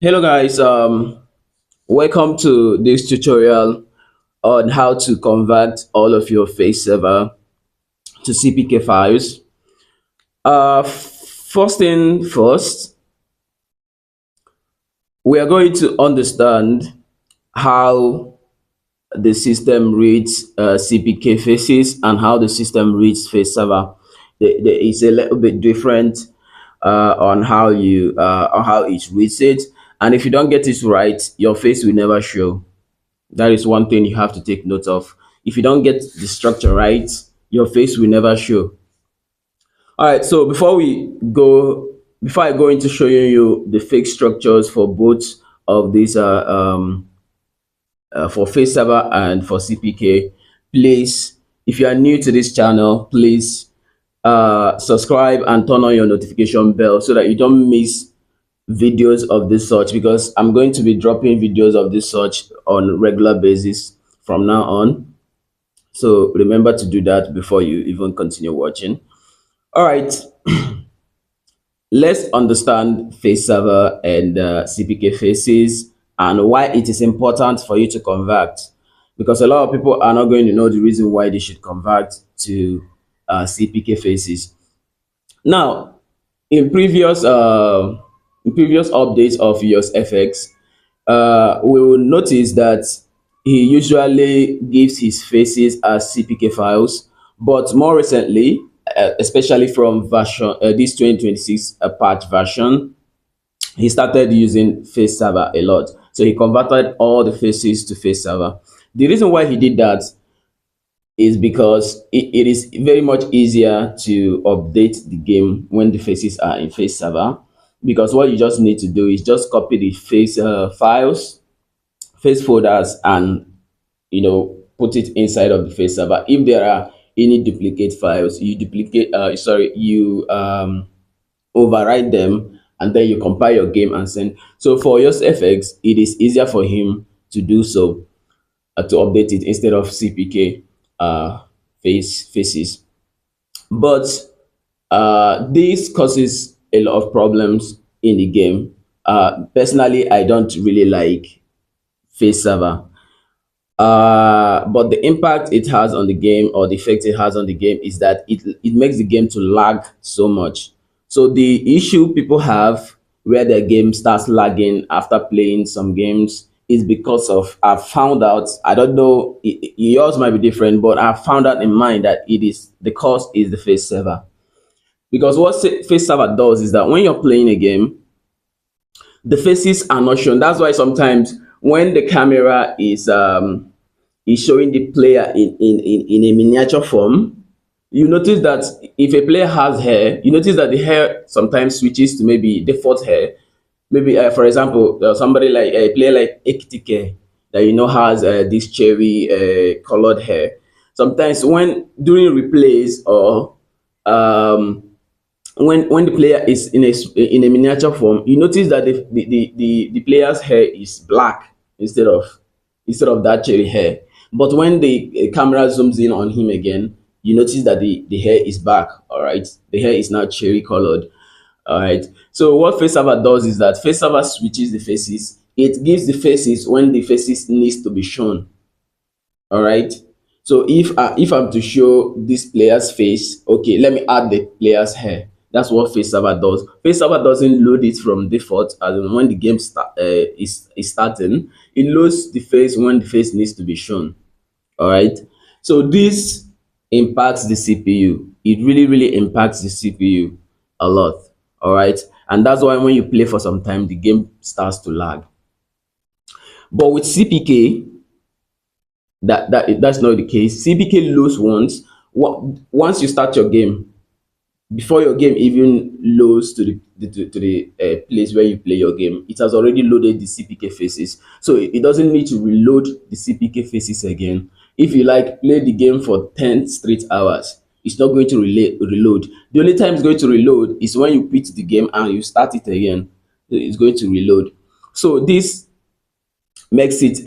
Hello guys, welcome to this tutorial on how to convert all of your face server to CPK files. First thing first, we are going to understand how the system reads CPK faces and how the system reads face server. There is a little bit different on how it reads it, and if you don't get it right, your face will never show. That is one thing you have to take note of. If you don't get the structure right, your face will never show. All right, so before I go into showing you the fake structures for both of these for face server and for CPK, please, if you are new to this channel, please subscribe and turn on your notification bell so that you don't miss videos of this sort, because I'm going to be dropping videos of this sort on regular basis from now on. So remember to do that before you even continue watching. All right, let's understand face server and CPK faces and why it is important for you to convert, because a lot of people are not going to know the reason why they should convert to CPK faces. Now, in previous updates of EOS FX, we will notice that he usually gives his faces as CPK files, but more recently, especially from version this 2026 patch version, he started using face server a lot. So he converted all the faces to face server. The reason why he did that is because it is very much easier to update the game when the faces are in face server, because what you just need to do is just copy the face files, face folders, and put it inside of the face server. If there are any duplicate files, you override them, and then you compile your game and send. So for your FX, it is easier for him to do so, to update it instead of CPK faces. But this causes a lot of problems in the game. Personally, I don't really like face server, but the impact it has on the game, or the effect it has on the game, is that it makes the game to lag so much. So the issue people have where their game starts lagging after playing some games is because of, I've found out, I don't know, yours might be different, but I found out in mine that it is, the cause is the face server. Because what face server does is that when you're playing a game, the faces are not shown. That's why sometimes when the camera is showing the player in a miniature form, you notice that if a player has hair, you notice that the hair sometimes switches to maybe default hair. Maybe, for example, somebody like a player like Ekitike, that has this cherry colored hair. Sometimes when during replays, or when the player is in a miniature form, you notice that the player's hair is black instead of that cherry hair. But when the camera zooms in on him again, you notice that the hair is back. All right, the hair is now cherry colored. All right. So what Faceserver does is that Faceserver switches the faces. It gives the faces when the faces needs to be shown. All right. So if I'm to show this player's face, okay, let me add the player's hair. That's what Faceserver does. Faceserver doesn't load it from default, as in when the game is starting. It loads the face when the face needs to be shown. All right. So this impacts the CPU. It really impacts the CPU a lot. All right. And that's why when you play for some time, the game starts to lag. But with CPK, that's not the case. CPK loads once. Once you start your game, before your game even loads to the place where you play your game, it has already loaded the CPK faces. So it doesn't need to reload the CPK faces again. If you like play the game for 10 straight hours, it's not going to reload. The only time it's going to reload is when you quit the game and you start it again. It's going to reload. So this makes it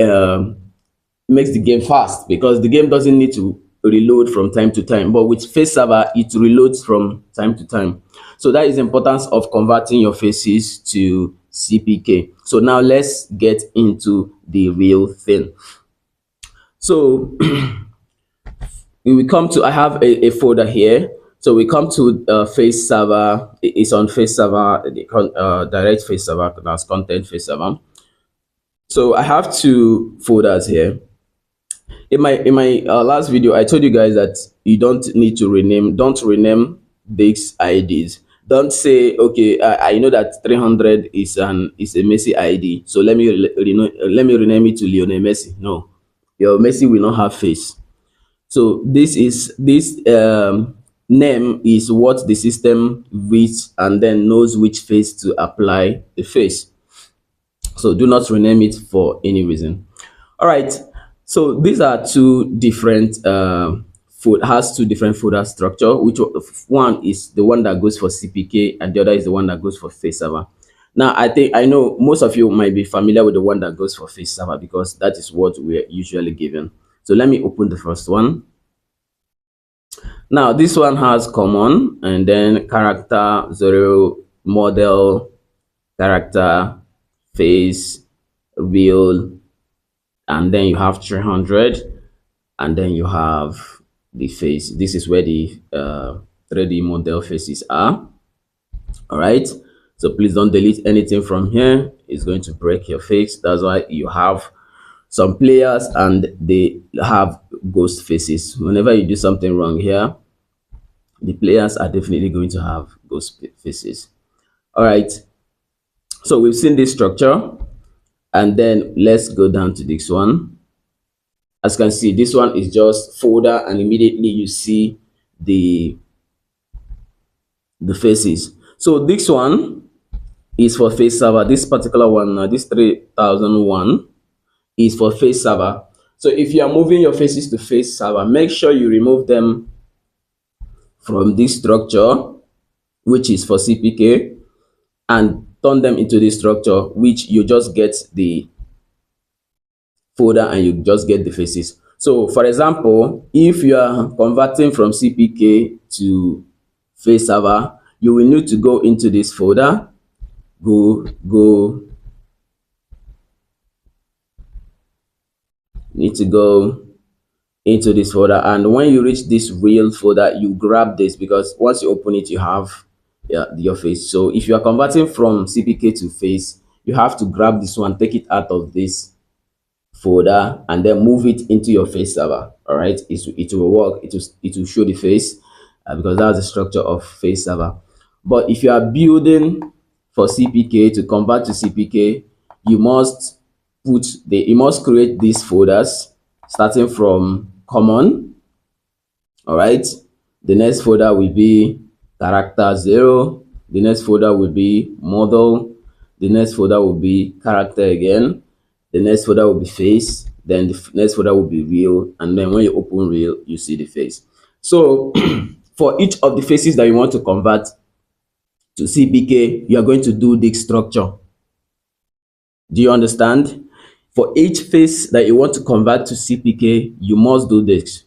makes the game fast, because the game doesn't need to reload from time to time. But with face server, it reloads from time to time. So that is the importance of converting your faces to CPK. So now let's get into the real thing. So we come to, I have a folder here. So we come to face server. It's on face server, direct face server, that's content face server. So I have two folders here. In my last video, I told you guys that you don't need to rename. Don't rename these IDs. Don't say, okay, I know that 300 is a Messi ID, so let me rename it to Lionel Messi. No, your Messi will not have face. So this name is what the system reads and then knows which face to apply the face. So do not rename it for any reason. All right, so these are two different has two different folder structure, which one is the one that goes for CPK and the other is the one that goes for face server. Now I know most of you might be familiar with the one that goes for face server because that is what we're usually given. So let me open the first one. Now this one has common and then character, 0, model, character, face, real, and then you have 300, and then you have the face. This is where the 3D model faces are. All right, so please don't delete anything from here. It's going to break your face. That's why you have some players and they have ghost faces. Whenever you do something wrong here, the players are definitely going to have ghost faces. All right, so we've seen this structure, and then let's go down to this one. As you can see, this one is just folder, and immediately you see the faces. So this one is for face server. This particular one, this 3001 is for face server. So if you are moving your faces to face server, make sure you remove them from this structure, which is for CPK, and turn them into this structure, which you just get the folder and you just get the faces. So for example, if you are converting from CPK to face server, you will need to go into this folder, need to go into this folder, and when you reach this real folder, you grab this, because once you open it, you have your face. So if you are converting from CPK to face, you have to grab this one, take it out of this folder, and then move it into your face server. All right, it will work. It will show the face because that's the structure of face server. But if you are building for CPK, to convert to CPK, you must create these folders starting from common. All right, the next folder will be character 0, the next folder will be model, the next folder will be character again, the next folder will be face, then the next folder will be real, and then when you open real, you see the face. So for each of the faces that you want to convert to CPK, you are going to do this structure. Do you understand? For each face that you want to convert to CPK, you must do this.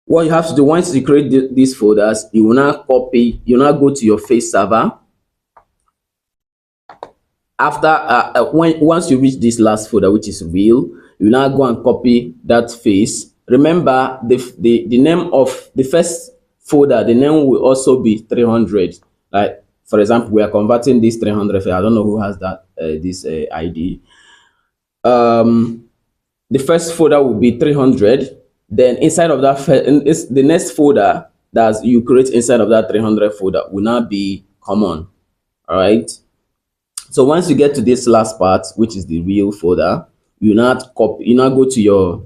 What you have to do, once you create these folders, you will now copy, you now go to your face server. After once you reach this last folder, which is real, you now go and copy that face. Remember, the name of the first folder, the name will also be 300. Like for example, we are converting this 300. I don't know who has that this ID. The first folder will be 300. Then inside of that, the next folder that you create inside of that 300 folder will now be common. All right. So once you get to this last part, which is the real folder, you now go to your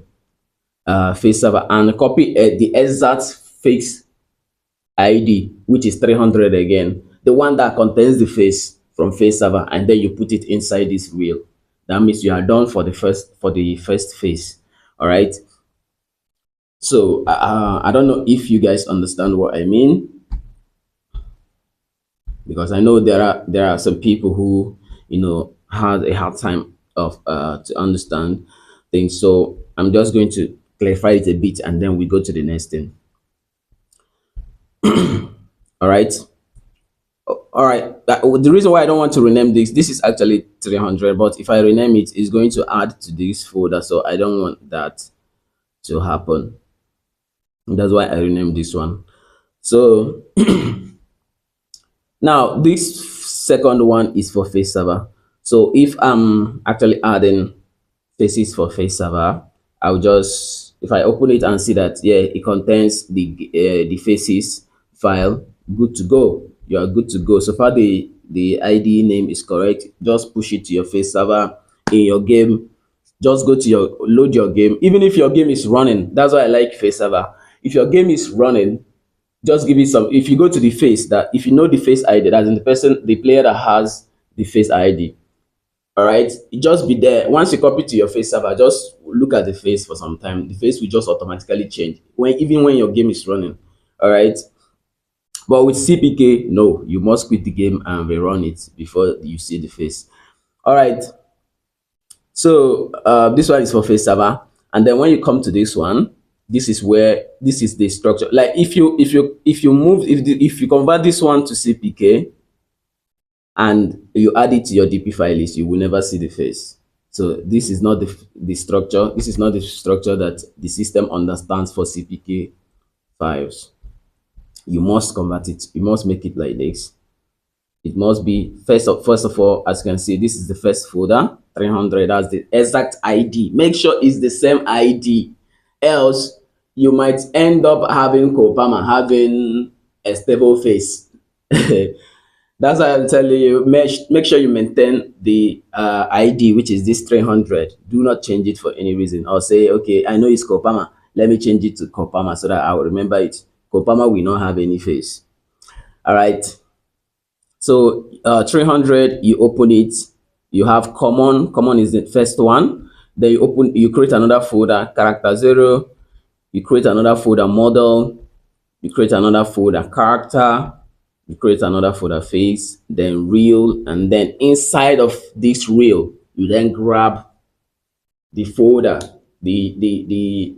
face server and copy the exact face ID, which is 300 again, the one that contains the face from face server, and then you put it inside this real. That means you are done for the first face. All right. So I don't know if you guys understand what I mean, because I know there are some people who had a hard time of to understand things. So I'm just going to clarify it a bit, and then we go to the next thing. All right. all right. The reason why I don't want to rename this is actually 300, but if I rename it, it's going to add to this folder, so I don't want that to happen. That's why I renamed this one. So now this second one is for face server. So if I'm actually adding faces for face server, I'll just, if I open it and see that, yeah, it contains the faces file, good to go. You are good to go. So far the ID name is correct. Just push it to your face server in your game. Just go to your load your game. Even if your game is running, that's why I like face server. If your game is running, just give it some. If you go to the face, that if you know the face ID, that's in the person, the player that has the face ID, all right, it just be there. Once you copy to your face server, just look at the face for some time. The face will just automatically change when, even when your game is running, all right. But with CPK, no, you must quit the game and rerun it before you see the face. All right, so this one is for face server, and then when you come to this one, this is where, this is the structure. Like if you move, if you convert this one to CPK and you add it to your DP file list, you will never see the face. So this is not the structure. This is not the structure that the system understands for CPK files. You must convert it. You must make it like this. It must be first of all, as you can see, this is the first folder, 300. That's the exact ID. Make sure it's the same ID, else you might end up having Copama having a stable face. That's why I'm telling you, make sure you maintain the ID, which is this 300. Do not change it for any reason. Or say, okay, I know it's Copama. Let me change it to Copama so that I will remember it. Copama will not have any face. All right. So 300, you open it. You have common. Common is the first one. Then you create another folder, character 0. You create another folder, model. You create another folder, character. You create another folder, face, then real, and then inside of this real, you then grab the folder, the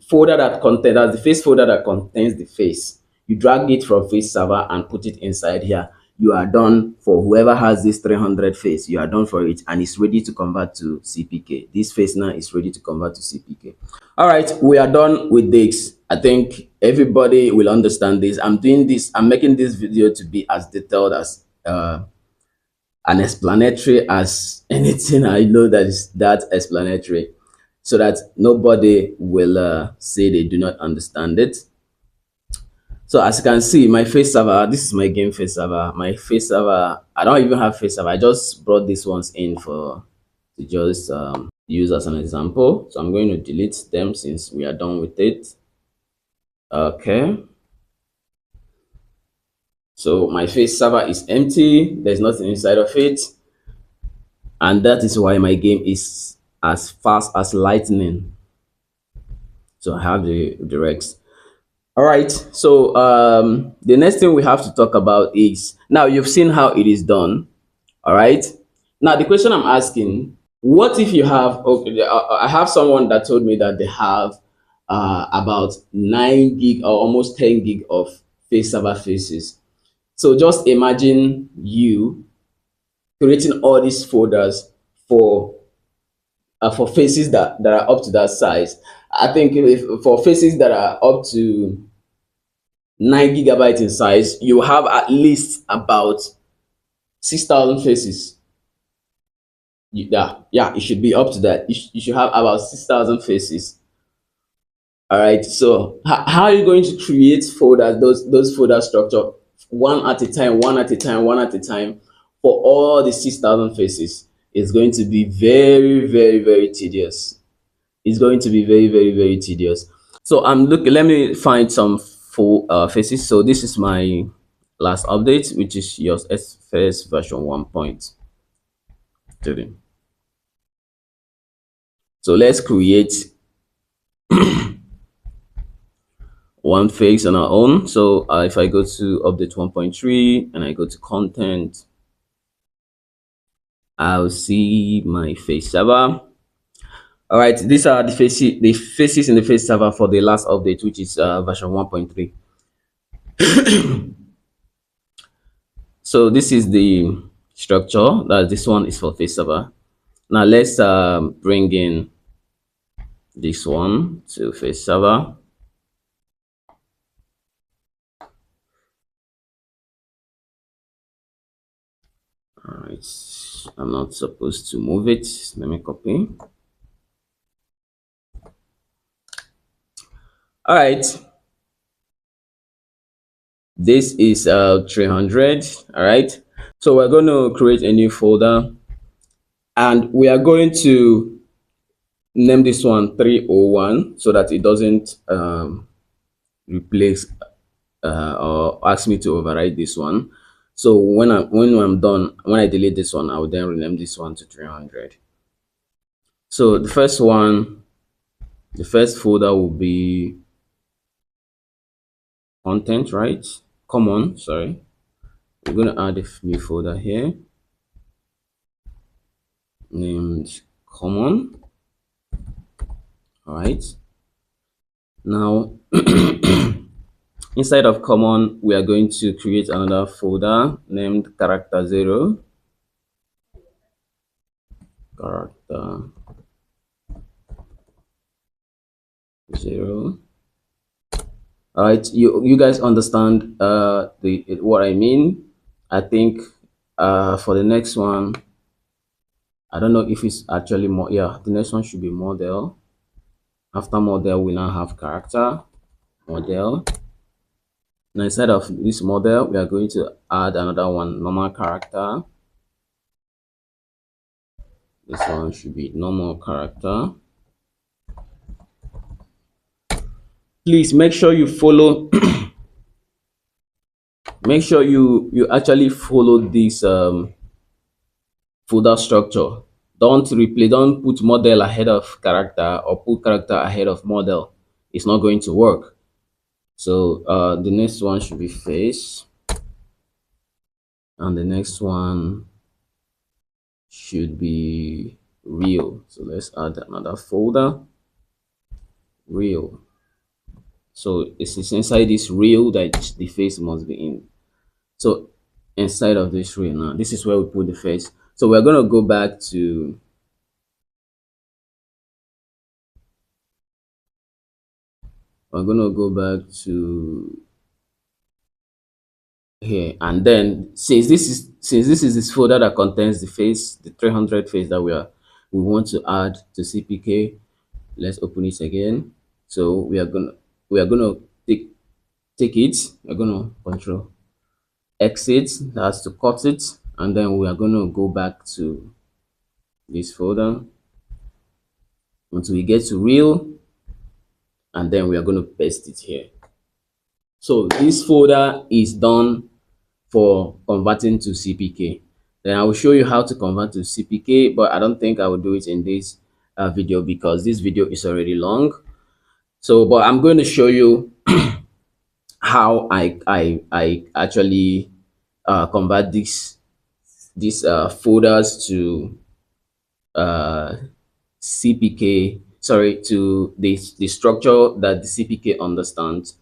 folder that contains, that's the face folder that contains the face. You drag it from face server and put it inside here. You are done for whoever has this 300 face. You are done for it, and it's ready to convert to CPK. This face now is ready to convert to CPK. All right, we are done with this. I think everybody will understand this. I'm doing this, I'm making this video to be as detailed as and explanatory as anything I know that is that explanatory, so that nobody will say they do not understand it. So as you can see, my face server, this is my game face server. My face server, I don't even have face server. I just brought these ones in for to just use as an example. So I'm going to delete them since we are done with it. Okay. So my face server is empty. There's nothing inside of it. And that is why my game is as fast as lightning. So I have the Rex. All right. So the next thing we have to talk about is, now you've seen how it is done. All right. Now the question I'm asking, what if you have, okay, I have someone that told me that they have about 9 gig or almost 10 gig of face server faces. So just imagine you creating all these folders for faces that are up to that size. I think if for faces that are up to 9 gigabytes in size, you have at least about 6,000 faces. Yeah, it should be up to that. You should have about 6,000 faces. All right. So how are you going to create folders? Those folder structure one at a time, one at a time, one at a time for all the 6,000 faces? Is going to be very, very, very tedious. It's going to be very, very, very tedious. So I'm looking. Let me find some full faces. So this is my last update, which is your SFS version 1.3. So let's create one face on our own. So if I go to update 1.3 and I go to content, I'll see my face server. All right, these are the faces in the face server for the last update, which is version 1.3. So this is the structure. That this one is for Faceserver. Now let's bring in this one to Faceserver. All right, I'm not supposed to move it. Let me copy. All right, this is 300. All right, so we're going to create a new folder, and we are going to name this one 301 so that it doesn't replace or ask me to override this one. So when I'm done, when I delete this one, I will then rename this one to 300. So the first one, the first folder will be content, right? Common, sorry. We're going to add a new folder here named common. All right. Now, inside of common, we are going to create another folder named character 0. Character 0. All right, you guys understand what I mean. I think for the next one, I don't know if it's actually more. Yeah, the next one should be model. After model, we now have character model. Now instead of this model, we are going to add another one, normal character. This one should be normal character. Please make sure you follow. Make sure you actually follow this folder structure. Don't put model ahead of character or put character ahead of model. It's not going to work. So the next one should be face, and the next one should be real. So let's add another folder, real. So it's inside this real that the face must be in. So inside of this real now, this is where we put the face. So we're gonna go back to here, and then since this is this folder that contains the face, the 300 face that we want to add to CPK. Let's open it again. So we are gonna take it. We're gonna control exit, that's to cut it, and then we are gonna go back to this folder until we get to real, and then we are going to paste it here. So this folder is done for converting to CPK. Then I will show you how to convert to CPK, but I don't think I will do it in this video because this video is already long. So, but I'm going to show you how I actually convert these folders to CPK, sorry, to the structure that the CPK understands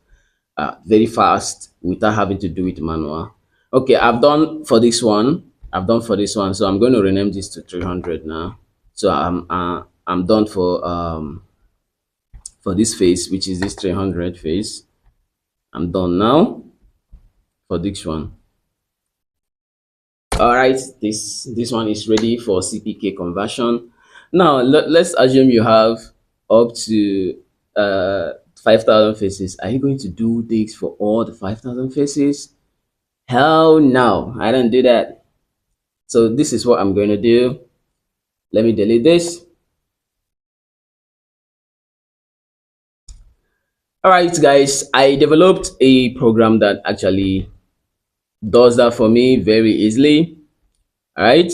very fast without having to do it manual. Okay, I've done for this one. So I'm going to rename this to 300 now. So I'm done for this phase, which is this 300 phase. I'm done now for this one. All right, this one is ready for CPK conversion. Now let's assume you have up to 5,000 faces. Are you going to do this for all the 5,000 faces? Hell no, I don't do that. So this is what I'm going to do. Let me delete this. All right, guys, I developed a program that actually does that for me very easily. All right.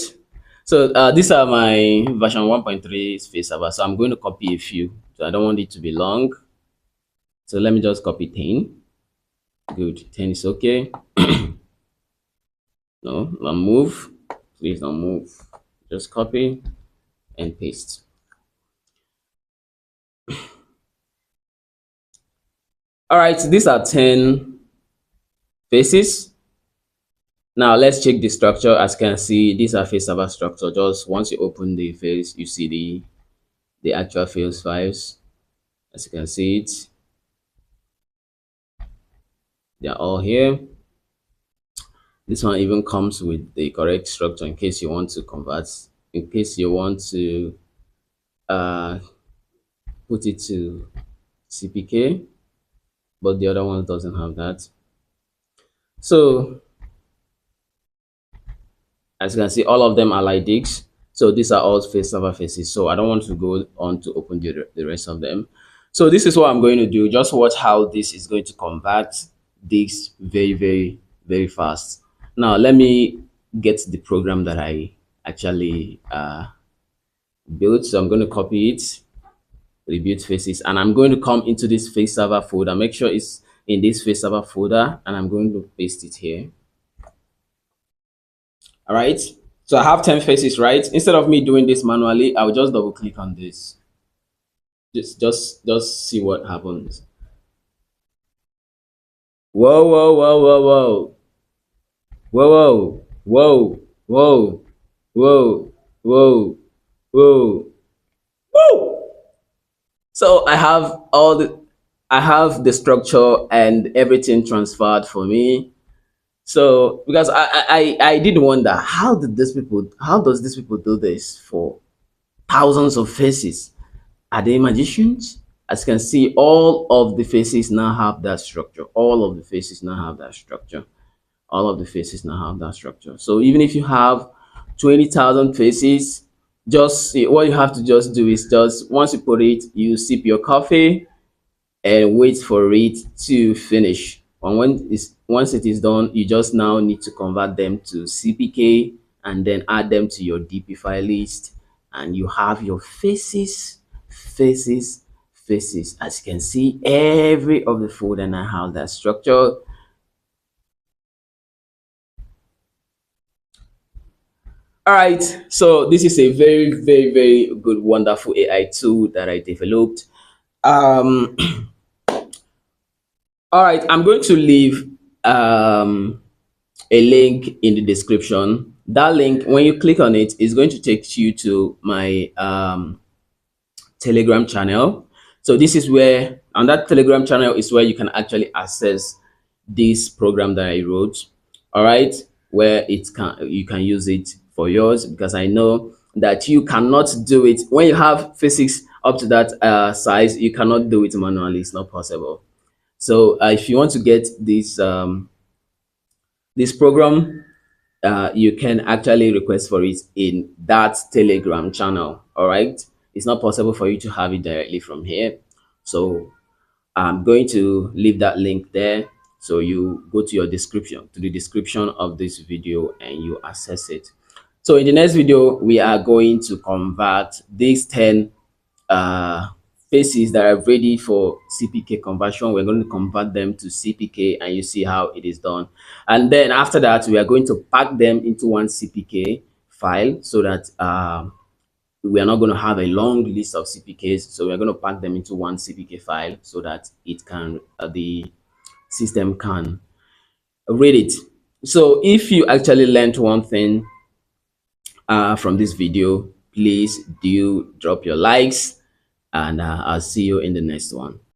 So these are my version 1.3 space server. So I'm going to copy a few. So I don't want it to be long. So let me just copy 10. Good. 10 is okay. No, don't move. Please don't move. Just copy and paste. All right, these are 10 faces. Now let's check the structure. As you can see, these are face server structure. Just once you open the face, you see the actual face files. As you can see it, they're all here. This one even comes with the correct structure in case you want to convert, in case you want to uh, put it to CPK, but the other one doesn't have that. So as you can see, all of them are like this. So these are all face server faces. So I don't want to go on to open the rest of them. So this is what I'm going to do. Just watch how this is going to convert this very fast. Now let me get the program that I actually built. So I'm going to copy it, rebuild faces, and I'm going to come into this face server folder. Make sure it's in this face server folder, and I'm going to paste it here. All right. So I have 10 faces, right? Instead of me doing this manually, I'll just double click on this. Just see what happens. Whoa, whoa, whoa, whoa, whoa. Whoa, whoa, whoa, whoa, whoa, whoa, whoa. So I have the structure and everything transferred for me. So because I did wonder, how does these people do this for thousands of faces? Are they magicians? As you can see, all of the faces now have that structure. All of the faces now have that structure. All of the faces now have that structure. So even if you have 20,000 faces, just what you have to just do is just once you put it, you sip your coffee and wait for it to finish. And once it is done, you just now need to convert them to CPK and then add them to your DP file list, and you have your faces. As you can see, every of the folder now have that structure. All right, so this is a very good, wonderful AI tool that I developed. Um, all right, I'm going to leave a link in the description. That link, when you click on it, is going to take you to my Telegram channel. So this is where, on that Telegram channel is where you can actually access this program that I wrote. All right, where you can use it for yours, because I know that you cannot do it when you have physics up to that size. You cannot do it manually. It's not possible. So if you want to get this program, you can actually request for it in that Telegram channel. All right, it's not possible for you to have it directly from here. So I'm going to leave that link there. So you go to your description, to the description of this video, and you access it. So in the next video, we are going to convert these 10 uh, faces that are ready for CPK conversion. We're going to convert them to CPK, and you see how it is done. And then after that, we are going to pack them into one CPK file, so that we are not going to have a long list of CPKs. So we're going to pack them into one CPK file so that it can the system can read it. So if you actually learned one thing from this video, please do drop your likes, and I'll see you in the next one.